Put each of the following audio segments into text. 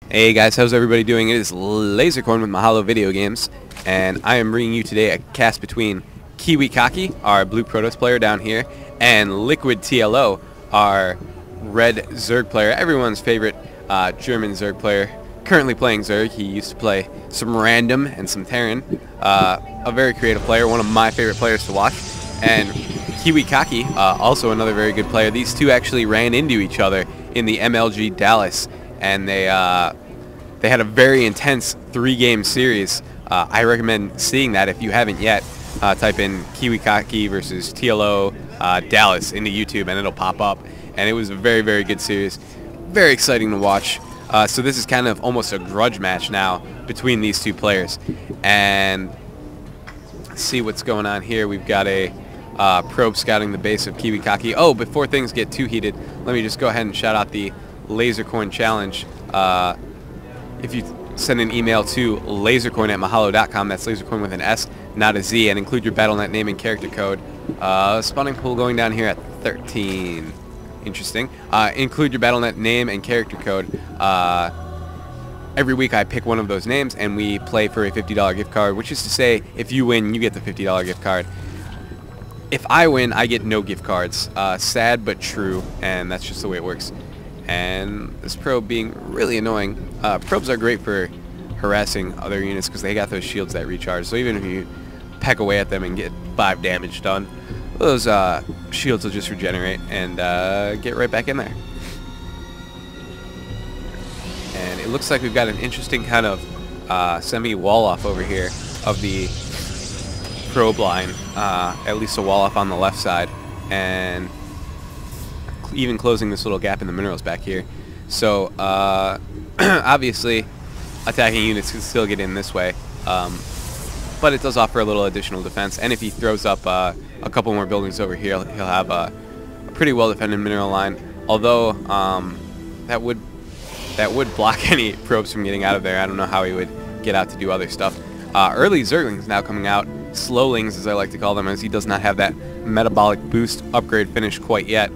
Hey guys, how's everybody doing? It is Lasercorn with Mahalo Video Games, and I am bringing you today a cast between Kiwikaki, our blue Protoss player down here, and LiquidTLO, our red Zerg player, everyone's favorite German Zerg player. Currently playing Zerg. He used to play some Random and some Terran. A very creative player, one of my favorite players to watch. And Kiwikaki, also another very good player. These two actually ran into each other in the MLG Dallas, and they had a very intense 3-game series. I recommend seeing that if you haven't yet. Type in Kiwikaki versus TLO Dallas into YouTube and it'll pop up. And it was a very, very good series. Very exciting to watch. So this is kind of almost a grudge match now between these two players. And let's see what's going on here. We've got a probe scouting the base of Kiwikaki. Oh, before things get too heated, let me just go ahead and shout out the Lasercorn Challenge. If you send an email to lasercorn@mahalo.com, that's lasercorn with an S, not a Z, and include your BattleNet name and character code. Spawning pool going down here at 13. Interesting. Include your BattleNet name and character code. Every week I pick one of those names and we play for a $50 gift card, which is to say, if you win, you get the $50 gift card. If I win, I get no gift cards. Sad but true, and that's just the way it works. And this probe being really annoying. Probes are great for harassing other units because they got those shields that recharge. So even if you peck away at them and get 5 damage done, those shields will just regenerate and get right back in there. And it looks like we've got an interesting kind of semi-wall off over here of the probe line. At least a wall off on the left side, and even closing this little gap in the minerals back here. So obviously attacking units can still get in this way, but it does offer a little additional defense. And if he throws up a couple more buildings over here, he'll have a pretty well defended mineral line, although that would block any probes from getting out of there. I don't know how he would get out to do other stuff. Early Zerglings now coming out, Slowlings as I like to call them, as he does not have that metabolic boost upgrade finished quite yet.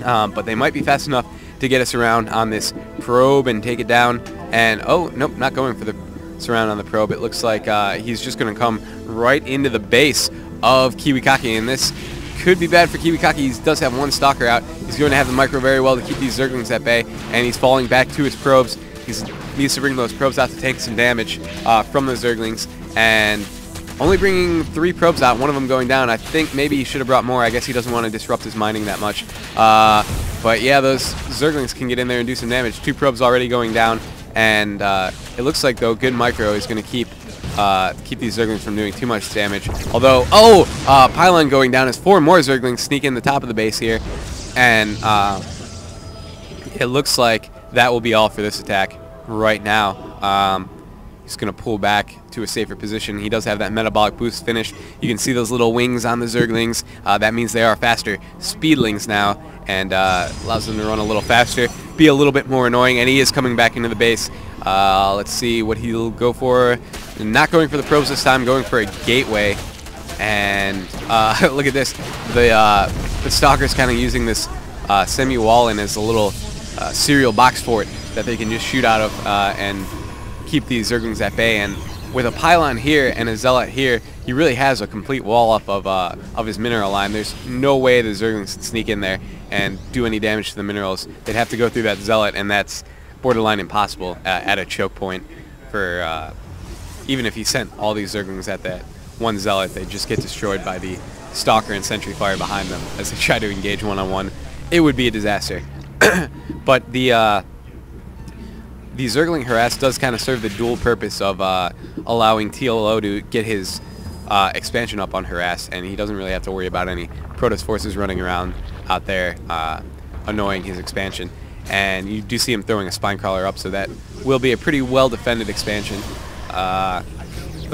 But they might be fast enough to get us around on this probe and take it down. And oh, nope, not going for the surround on the probe. It looks like he's just going to come right into the base of Kiwikaki, and this could be bad for Kiwikaki. He does have one stalker out. He's going to have the micro very well to keep these Zerglings at bay, and he's falling back to his probes. He needs to bring those probes out to take some damage from the Zerglings, and only bringing 3 probes out, one of them going down. I think maybe he should have brought more. I guess he doesn't want to disrupt his mining that much. But yeah, those Zerglings can get in there and do some damage. 2 probes already going down, and it looks like, though, good micro is going to keep these Zerglings from doing too much damage. Although, pylon going down as 4 more Zerglings sneak in the top of the base here, and it looks like that will be all for this attack right now. He's going to pull back to a safer position. He does have that metabolic boost finished. You can see those little wings on the Zerglings. That means they are faster Speedlings now, and allows them to run a little faster, be a little bit more annoying, and he is coming back into the base. Let's see what he'll go for. Not going for the probes this time, going for a gateway. And look at this. The Stalker's kind of using this semi-wall in as a little serial box fort that they can just shoot out of and keep these Zerglings at bay. And with a pylon here and a zealot here, he really has a complete wall up of his mineral line. There's no way the Zerglings can sneak in there and do any damage to the minerals. They'd have to go through that zealot, and that's borderline impossible at a choke point. For even if he sent all these Zerglings at that one zealot, they'd just get destroyed by the stalker and sentry fire behind them as they try to engage one-on-one. It would be a disaster. But the Zergling harass does kind of serve the dual purpose of allowing TLO to get his expansion up on harass, and he doesn't really have to worry about any Protoss forces running around out there annoying his expansion. And you do see him throwing a spine crawler up, so that will be a pretty well defended expansion. The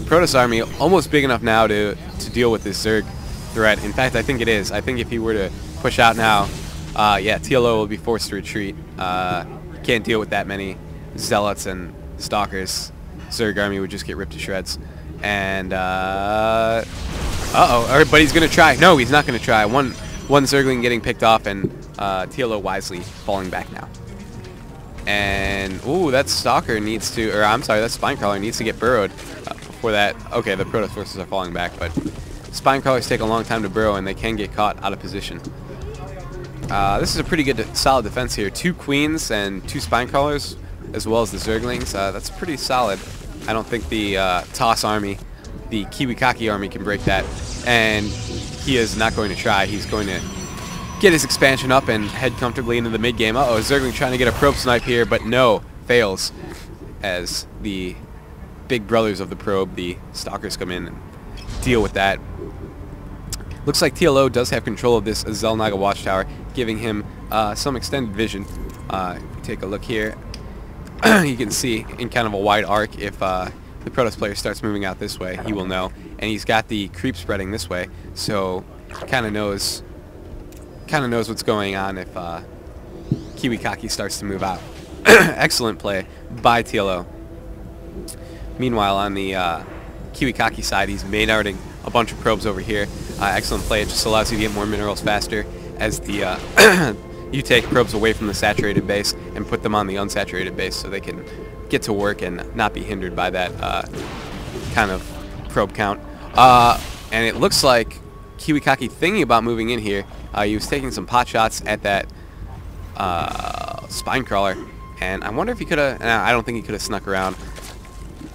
Protoss army almost big enough now to deal with this Zerg threat. In fact, I think it is. I think if he were to push out now, yeah, TLO will be forced to retreat. Can't deal with that many Zealots and Stalkers. Zerg army would just get ripped to shreds. And but he's gonna try. No, he's not gonna try. One Zergling getting picked off, and TLO wisely falling back now. And, ooh, that Stalker needs to, or I'm sorry, that Spinecrawler needs to get burrowed before that. Okay, the Protoss forces are falling back, but Spinecrawlers take a long time to burrow, and they can get caught out of position. This is a pretty good, solid defense here. 2 Queens and 2 Spinecrawlers, as well as the Zerglings. That's pretty solid. I don't think the Toss army, the Kiwikaki army, can break that. And he is not going to try. He's going to get his expansion up and head comfortably into the mid-game. Uh-oh, Zergling trying to get a probe snipe here, but no, fails. As the big brothers of the probe, the Stalkers, come in and deal with that. Looks like TLO does have control of this Xel'Naga watchtower, giving him some extended vision. If you take a look here, you can see in kind of a wide arc if the Protoss player starts moving out this way, he will know. And he's got the creep spreading this way, so kind of knows what's going on if Kiwikaki starts to move out. Excellent play by TLO. Meanwhile, on the Kiwikaki side, he's Maynarding a bunch of probes over here. Excellent play. It just allows you to get more minerals faster as the you take probes away from the saturated base and put them on the unsaturated base so they can get to work and not be hindered by that kind of probe count. And it looks like Kiwikaki thinking about moving in here. He was taking some pot shots at that Spinecrawler, and I wonder if he could have. I don't think he could have snuck around.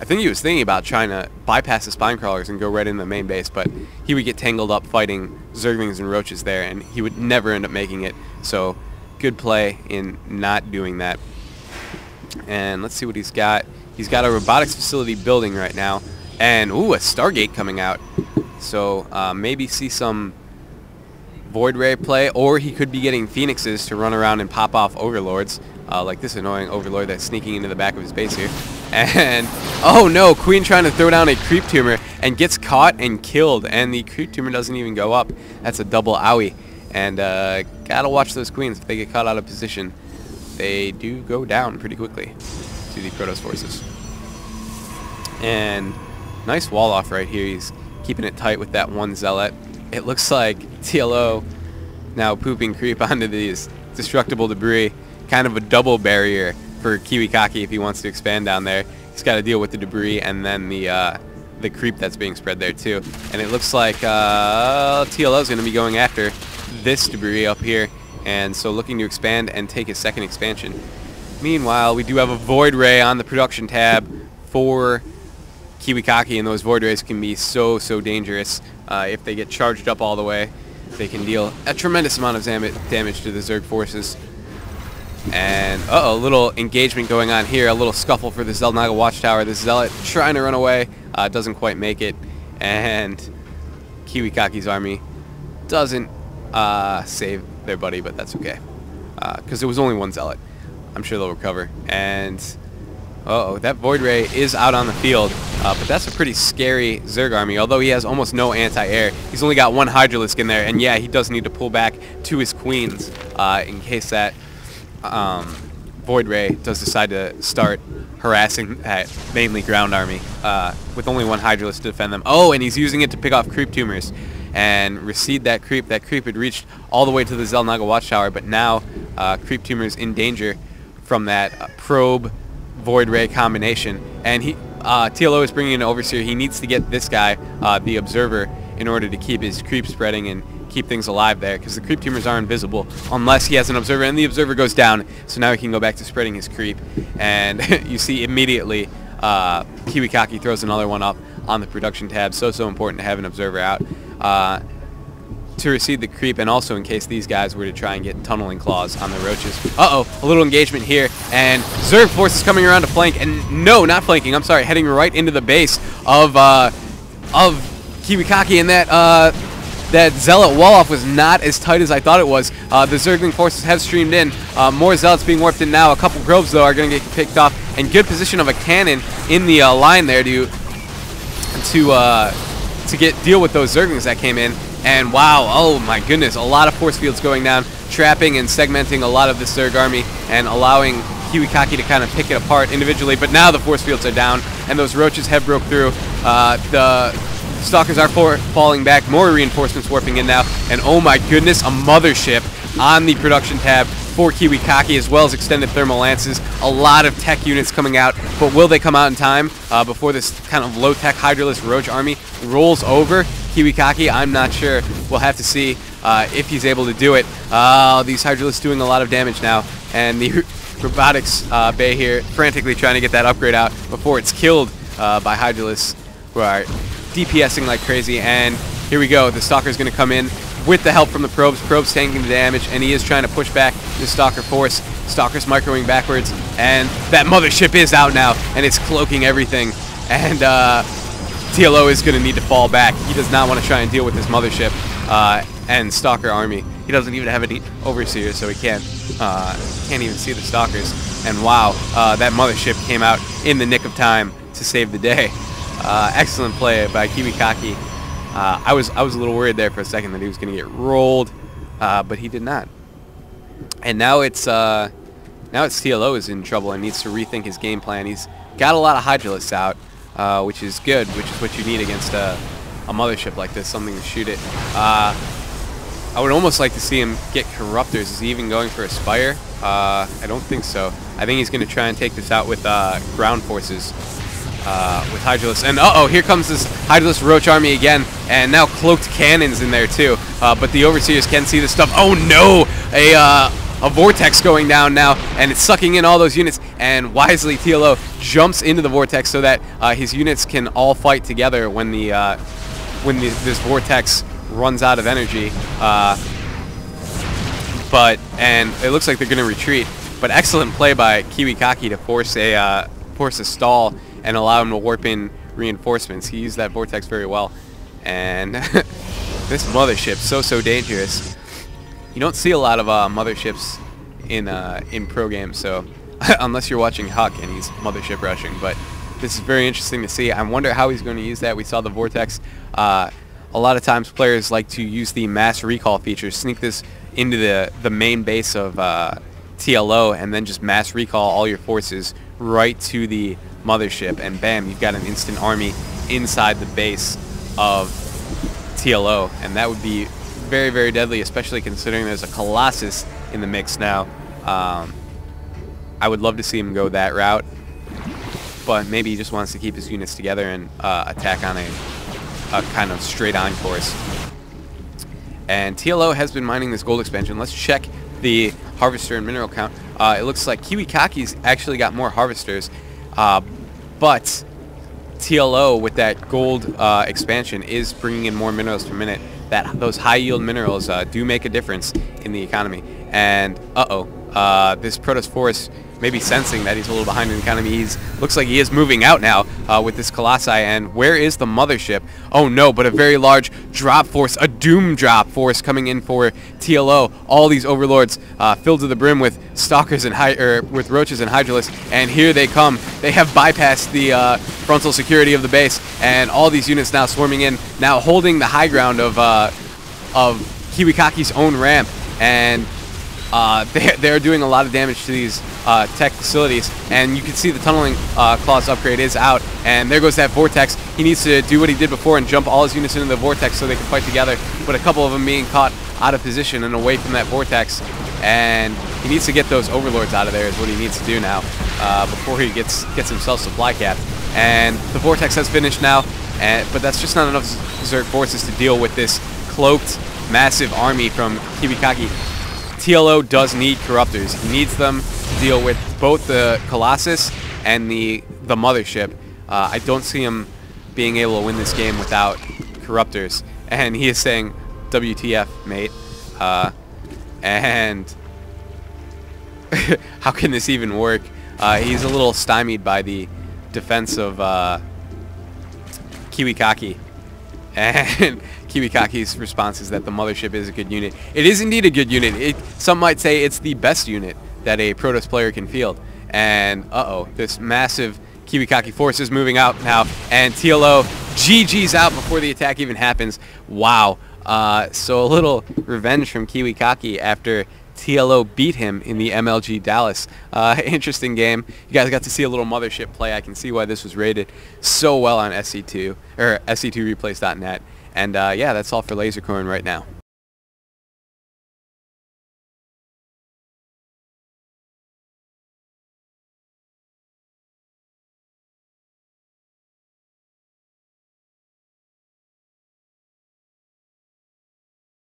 I think he was thinking about trying to bypass the Spinecrawlers and go right into the main base, but he would get tangled up fighting Zerglings and Roaches there, and he would never end up making it. So, good play in not doing that. And let's see what he's got. He's got a robotics facility building right now, and ooh, a Stargate coming out. So maybe see some Void Ray play, or he could be getting Phoenixes to run around and pop off Overlords, like this annoying Overlord that's sneaking into the back of his base here. And, oh no, Queen trying to throw down a Creep Tumor and gets caught and killed, and the Creep Tumor doesn't even go up. That's a double owie. And gotta watch those Queens. If they get caught out of position, they do go down pretty quickly to the Protoss forces. And nice wall off right here. He's keeping it tight with that one Zealot. It looks like TLO now pooping creep onto these destructible debris. Kind of a double barrier for Kiwikaki if he wants to expand down there. He's got to deal with the debris and then the creep that's being spread there too. And it looks like TLO is going to be going after this debris up here, and so looking to expand and take his second expansion. Meanwhile, we do have a Void Ray on the production tab for Kiwikaki, and those Void Rays can be so dangerous. If they get charged up all the way, they can deal a tremendous amount of damage to the Zerg forces. And uh-oh, little engagement going on here, a little scuffle for the Xel'Naga watchtower. The Zealot trying to run away, doesn't quite make it, and Kiwikaki's army doesn't save their buddy, but that's okay, because there was only one Zealot. I'm sure they'll recover. And uh-oh, that Void Ray is out on the field, but that's a pretty scary Zerg army. Although he has almost no anti-air, he's only got one Hydralisk in there, and yeah, he does need to pull back to his Queens in case that Void Ray does decide to start harassing that mainly ground army with only one Hydralisk to defend them. Oh, and he's using it to pick off Creep Tumors and recede that creep. That creep had reached all the way to the Xel'Naga watchtower, but now Creep Tumor's in danger from that probe Void Ray combination, and TLO is bringing in an Overseer. He needs to get this guy, the Observer, in order to keep his creep spreading and keep things alive there, because the Creep Tumors are invisible unless he has an Observer, and the Observer goes down, so now he can go back to spreading his creep. And you see immediately Kiwikaki throws another one up on the production tab. So important to have an Observer out to recede the creep, and also in case these guys were to try and get tunneling claws on the Roaches. Uh-oh, a little engagement here, and Zerg forces coming around to flank, and no, not flanking, I'm sorry, heading right into the base of Kiwikaki, and that Zealot wall-off was not as tight as I thought it was. The Zergling forces have streamed in. More Zealots being warped in now. A couple Groves, though, are going to get picked off, and good position of a cannon in the line there to deal with those Zerglings that came in. And wow, oh my goodness, a lot of force fields going down, trapping and segmenting a lot of the Zerg army and allowing Kiwikaki to kind of pick it apart individually. But now the force fields are down, and those Roaches have broke through. The Stalkers are falling back, more reinforcements warping in now, and oh my goodness, a mothership on the production tab for Kiwikaki, as well as extended thermal lances. A lot of tech units coming out, but will they come out in time before this kind of low-tech Hydralisk Roach army rolls over Kiwikaki? I'm not sure. We'll have to see if he's able to do it. These Hydralisks doing a lot of damage now, and the robotics bay here frantically trying to get that upgrade out before it's killed by Hydralisks, who are DPSing like crazy. And here we go. The Stalker's going to come in with the help from the probes. Probes tanking the damage, and he is trying to push back the Stalker force. Stalker's microing backwards, and that mothership is out now, and it's cloaking everything. And TLO is going to need to fall back. He does not want to try and deal with this mothership and Stalker army. He doesn't even have any overseers, so he can't even see the Stalkers. And wow, that mothership came out in the nick of time to save the day. Excellent play by Kiwikaki. I was a little worried there for a second that he was going to get rolled, but he did not. And now it's TLO is in trouble and needs to rethink his game plan. He's got a lot of Hydralisks out, which is good, which is what you need against a mothership like this, something to shoot it. I would almost like to see him get Corruptors. Is he even going for a Spire? I don't think so. I think he's going to try and take this out with ground forces. With Hydralisk. And uh-oh, here comes this Hydralisk Roach army again, and now cloaked cannons in there too. But the Overseers can see this stuff. Oh no! A vortex going down now, and it's sucking in all those units, and wisely TLO jumps into the vortex so that his units can all fight together when this vortex runs out of energy. And it looks like they're going to retreat. But excellent play by Kiwikaki to force a stall and allow him to warp in reinforcements. He used that vortex very well. And this mothership, so dangerous. You don't see a lot of motherships in pro games, so unless you're watching Huck and he's mothership rushing. But this is very interesting to see. I wonder how he's going to use that. We saw the vortex. A lot of times players like to use the mass recall feature, sneak this into the main base of TLO, and then just mass recall all your forces right to the mothership, and bam, you've got an instant army inside the base of TLO, and that would be very deadly, especially considering there's a Colossus in the mix now. I would love to see him go that route, but maybe he just wants to keep his units together and attack on a kind of straight-on course. And TLO has been mining this gold expansion. Let's check the harvester and mineral count. It looks like Kiwikaki's actually got more harvesters, but TLO with that gold expansion is bringing in more minerals per minute. Those high yield minerals do make a difference in the economy. And this Protoss Force may be sensing that he's a little behind in the economy. Looks like he is moving out now with this Colossi. And where is the mothership? Oh no, but a very large drop force, a doom drop force coming in for TLO. All these overlords filled to the brim with stalkers and with roaches and Hydralisks, and here they come. They have bypassed the frontal security of the base, and all these units now swarming in, now holding the high ground of Kiwikaki's own ramp, and they're doing a lot of damage to these tech facilities, and you can see the tunneling clause upgrade is out, and there goes that vortex. He needs to do what he did before and jump all his units into the vortex so they can fight together, but a couple of them being caught out of position and away from that vortex, and he needs to get those overlords out of there is what he needs to do now before he gets himself supply capped. And the vortex has finished now, but that's just not enough Zerg forces to deal with this cloaked massive army from Kiwikaki. TLO does need Corruptors. He needs them to deal with both the Colossus and the mothership. I don't see him being able to win this game without Corruptors. And he is saying, WTF, mate. And how can this even work? He's a little stymied by the defense of Kiwikaki. And Kiwikaki's response is that the mothership is a good unit. It is indeed a good unit. Some might say it's the best unit that a Protoss player can field. And this massive Kiwikaki force is moving out now, and TLO GG's out before the attack even happens. Wow. So a little revenge from Kiwikaki after TLO beat him in the MLG Dallas. Interesting game. You guys got to see a little mothership play. I can see why this was rated so well on SC2 or SC2replays.net. And yeah, that's all for Lasercorn right now.